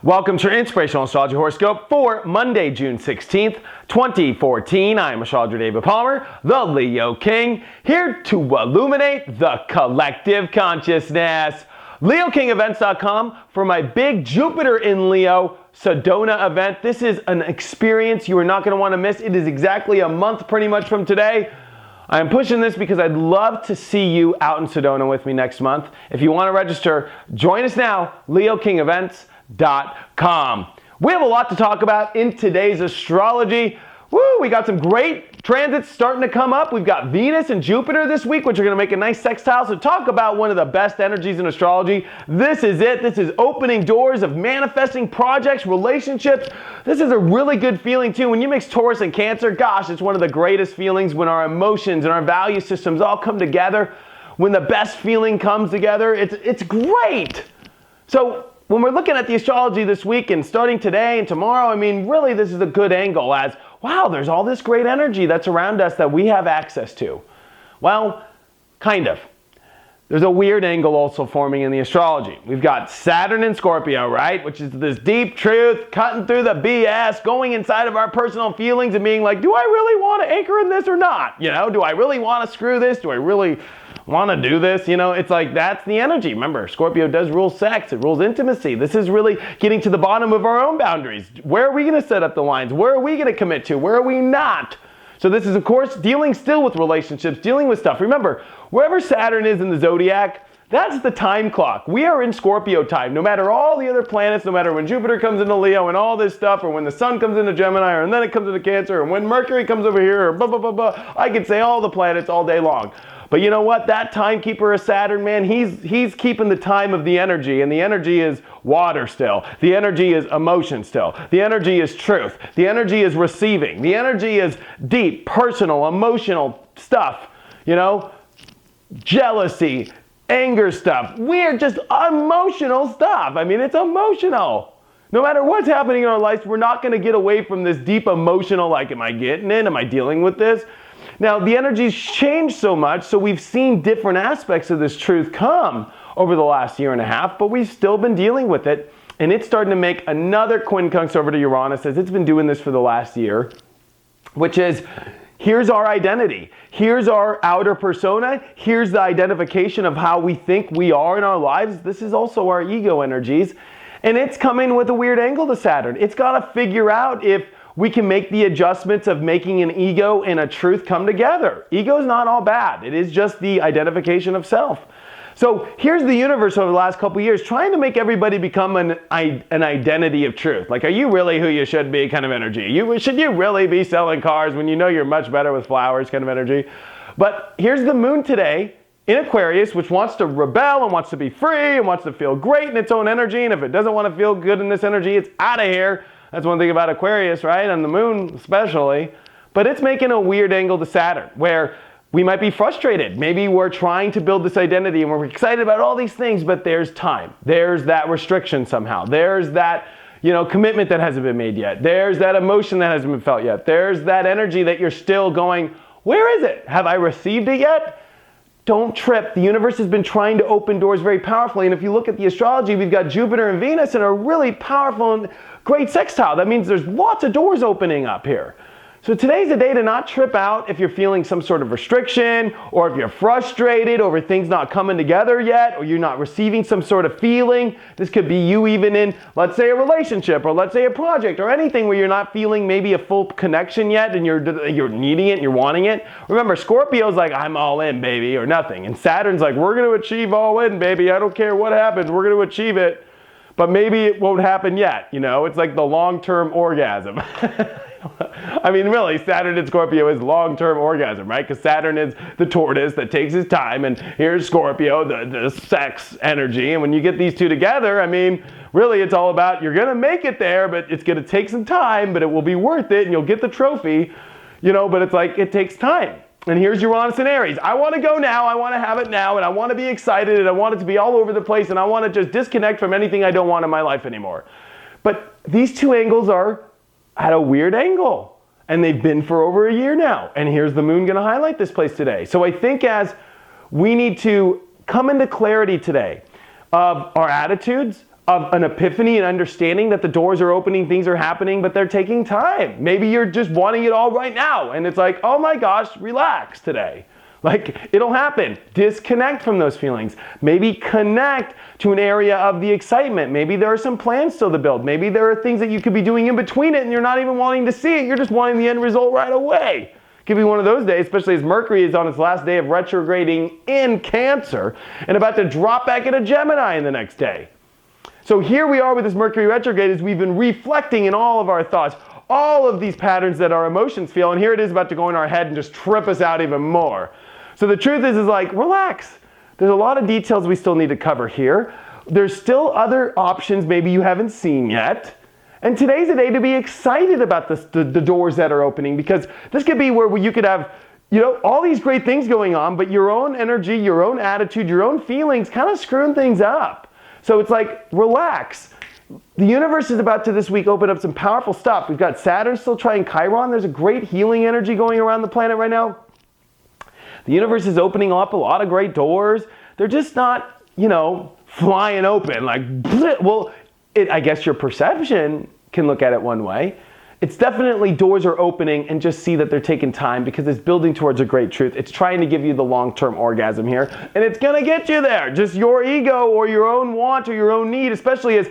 Welcome to your Inspirational Astrology Horoscope for Monday, June 16th, 2014. I am Astrologer David Palmer, the Leo King, here to illuminate the collective consciousness. LeoKingEvents.com for my big Jupiter in Leo Sedona event. This is an experience you are not going to want to miss. It is exactly a month pretty much from today. I am pushing this because I'd love to see you out in Sedona with me next month. If you want to register, join us now, LeoKingEvents.com. We have a lot to talk about in today's astrology. We got some great transits starting to come up. We've got Venus and Jupiter this week, which are going to make a nice sextile. So talk about one of the best energies in astrology. This is it. This is opening doors of manifesting projects, relationships. This is a really good feeling too. When you mix Taurus and Cancer, gosh, it's one of the greatest feelings when our emotions and our value systems all come together. When the best feeling comes together, it's great. So when we're looking at the astrology this week and starting today and tomorrow, I mean, really this is a good angle as, wow, there's all this great energy that's around us that we have access to. Well, kind of. There's a weird angle also forming in the astrology. We've got Saturn in Scorpio, right? Which is this deep truth, cutting through the BS, going inside of our personal feelings and being like, do I really want to anchor in this or not? You know, do I really want to screw this? Do I really want to do this? You know, it's like that's the energy. Remember, Scorpio does rule sex. It rules intimacy. This is really getting to the bottom of our own boundaries. Where are we going to set up the lines? Where are we going to commit to? Where are we not? So this is, of course, dealing still with relationships, dealing with stuff. Remember, wherever Saturn is in the zodiac, that's the time clock. We are in Scorpio time. No matter all the other planets, no matter when Jupiter comes into Leo and all this stuff, or when the Sun comes into Gemini, or and then it comes into Cancer, and when Mercury comes over here, or blah, blah, blah, blah. I could say all the planets all day long. But you know what? That timekeeper is Saturn, man. He's keeping the time of the energy, and the energy is water still. The energy is emotion still. The energy is truth. The energy is receiving. The energy is deep, personal, emotional stuff. You know, jealousy, anger stuff. We're just emotional stuff. I mean, it's emotional. No matter what's happening in our lives, we're not going to get away from this deep emotional, like, am I getting it? Am I dealing with this? Now, the energy's changed so much, so we've seen different aspects of this truth come over the last year and a half, but we've still been dealing with it, and it's starting to make another quincunx over to Uranus, as it's been doing this for the last year, which is, here's our identity. Here's our outer persona. Here's the identification of how we think we are in our lives. This is also our ego energies, and it's coming with a weird angle to Saturn. It's got to figure out if we can make the adjustments of making an ego and a truth come together. Ego is not all bad. It is just the identification of self. So here's the universe over the last couple of years trying to make everybody become an identity of truth. Like, are you really who you should be kind of energy? Should you really be selling cars when you know you're much better with flowers kind of energy? But here's the moon today in Aquarius, which wants to rebel and wants to be free and wants to feel great in its own energy. And if it doesn't want to feel good in this energy, it's out of here. That's one thing about Aquarius, right? And the moon especially. But it's making a weird angle to Saturn where we might be frustrated. Maybe we're trying to build this identity and we're excited about all these things, but there's time. There's that restriction somehow. There's that, commitment that hasn't been made yet. There's that emotion that hasn't been felt yet. There's that energy that you're still going, where is it? Have I received it yet? Don't trip. The universe has been trying to open doors very powerfully. And if you look at the astrology, we've got Jupiter and Venus in a really powerful and great sextile. That means there's lots of doors opening up here. So today's a day to not trip out if you're feeling some sort of restriction, or if you're frustrated over things not coming together yet, or you're not receiving some sort of feeling. This could be you even in, let's say, a relationship, or let's say a project, or anything where you're not feeling maybe a full connection yet, and you're needing it, and you're wanting it. Remember, Scorpio's like, I'm all in, baby, or nothing. And Saturn's like, we're going to achieve all in, baby. I don't care what happens. We're going to achieve it. But maybe it won't happen yet. It's like the long-term orgasm. I mean, really, Saturn in Scorpio is long-term orgasm, right? Because Saturn is the tortoise that takes his time, and here's Scorpio, the sex energy. And when you get these two together, I mean, really, it's all about you're going to make it there, but it's going to take some time, but it will be worth it, and you'll get the trophy, but it's like it takes time. And here's Uranus and Aries. I want to go now, I want to have it now, and I want to be excited, and I want it to be all over the place, and I want to just disconnect from anything I don't want in my life anymore. But these two angles are at a weird angle. And they've been for over a year now. And here's the moon going to highlight this place today. So I think as we need to come into clarity today of our attitudes, of an epiphany and understanding that the doors are opening, things are happening, but they're taking time. Maybe you're just wanting it all right now. And it's like, oh my gosh, relax today. Like, it'll happen. Disconnect from those feelings. Maybe connect to an area of the excitement. Maybe there are some plans still to build. Maybe there are things that you could be doing in between it and you're not even wanting to see it. You're just wanting the end result right away. Could be one of those days, especially as Mercury is on its last day of retrograding in Cancer and about to drop back into Gemini in the next day. So here we are with this Mercury retrograde as we've been reflecting in all of our thoughts, all of these patterns that our emotions feel, and here it is about to go in our head and just trip us out even more. So the truth is like, relax. There's a lot of details we still need to cover here. There's still other options maybe you haven't seen yet. And today's a day to be excited about the doors that are opening, because this could be where you could have, all these great things going on, but your own energy, your own attitude, your own feelings kind of screwing things up. So it's like, relax. The universe is about to this week open up some powerful stuff. We've got Saturn still trying Chiron. There's a great healing energy going around the planet right now. The universe is opening up a lot of great doors. They're just not, flying open. Like, well, I guess your perception can look at it one way. It's definitely doors are opening, and just see that they're taking time because it's building towards a great truth. It's trying to give you the long-term orgasm here, and it's going to get you there. Just your ego or your own want or your own need, especially as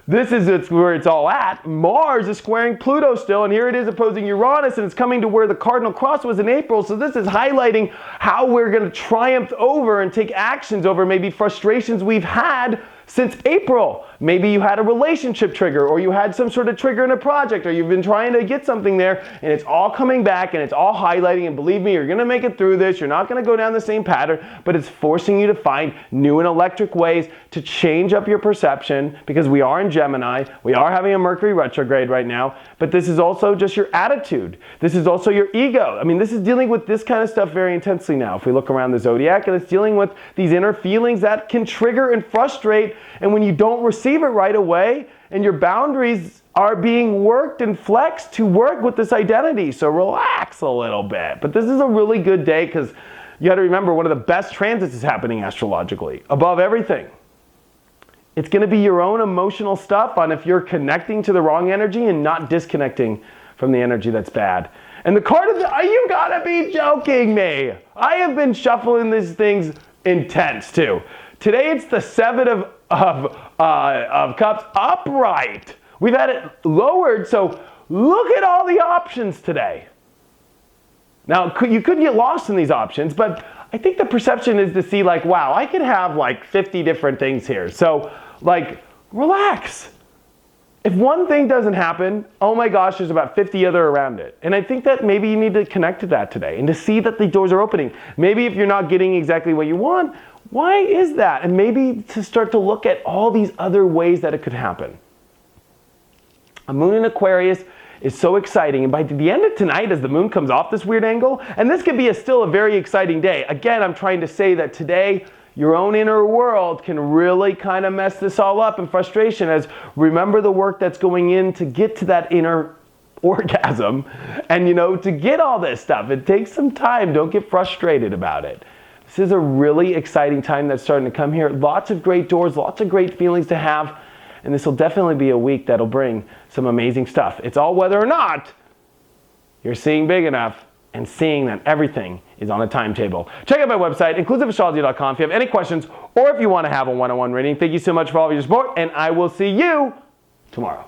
it's where it's all at. Mars is squaring Pluto still, and here it is opposing Uranus, and it's coming to where the cardinal cross was in April. So this is highlighting how we're going to triumph over and take actions over maybe frustrations we've had since April. Maybe you had a relationship trigger, or you had some sort of trigger in a project, or you've been trying to get something there, and it's all coming back, and it's all highlighting, and believe me, you're going to make it through this. You're not going to go down the same pattern, but it's forcing you to find new and electric ways to change up your perception, because we are in Gemini. We are having a Mercury retrograde right now, but this is also just your attitude. This is also your ego. I mean, this is dealing with this kind of stuff very intensely now. If we look around the zodiac, and it's dealing with these inner feelings that can trigger and frustrate, and when you don't receive it right away, and your boundaries are being worked and flexed to work with this identity. So relax a little bit. But this is a really good day, because you got to remember one of the best transits is happening astrologically, above everything. It's going to be your own emotional stuff on if you're connecting to the wrong energy and not disconnecting from the energy that's bad. And the card is, you gotta be joking me. I have been shuffling these things intense too. Today it's the Seven of Cups upright. We've had it lowered, so look at all the options today. Now, you could get lost in these options, but I think the perception is to see like, wow, I could have like 50 different things here. So like, relax. If one thing doesn't happen, oh my gosh, there's about 50 other around it. And I think that maybe you need to connect to that today and to see that the doors are opening. Maybe if you're not getting exactly what you want, why is that? And maybe to start to look at all these other ways that it could happen. A moon in Aquarius is so exciting, and by the end of tonight, as the moon comes off this weird angle, and this could be still a very exciting day. Again, I'm trying to say that today, your own inner world can really kind of mess this all up in frustration, as remember the work that's going in to get to that inner orgasm, and to get all this stuff. It takes some time. Don't get frustrated about it. This is a really exciting time that's starting to come here. Lots of great doors, lots of great feelings to have. And this will definitely be a week that'll bring some amazing stuff. It's all whether or not you're seeing big enough and seeing that everything is on a timetable. Check out my website, inclusiveastrology.com, if you have any questions or if you want to have a one-on-one reading. Thank you so much for all of your support, and I will see you tomorrow.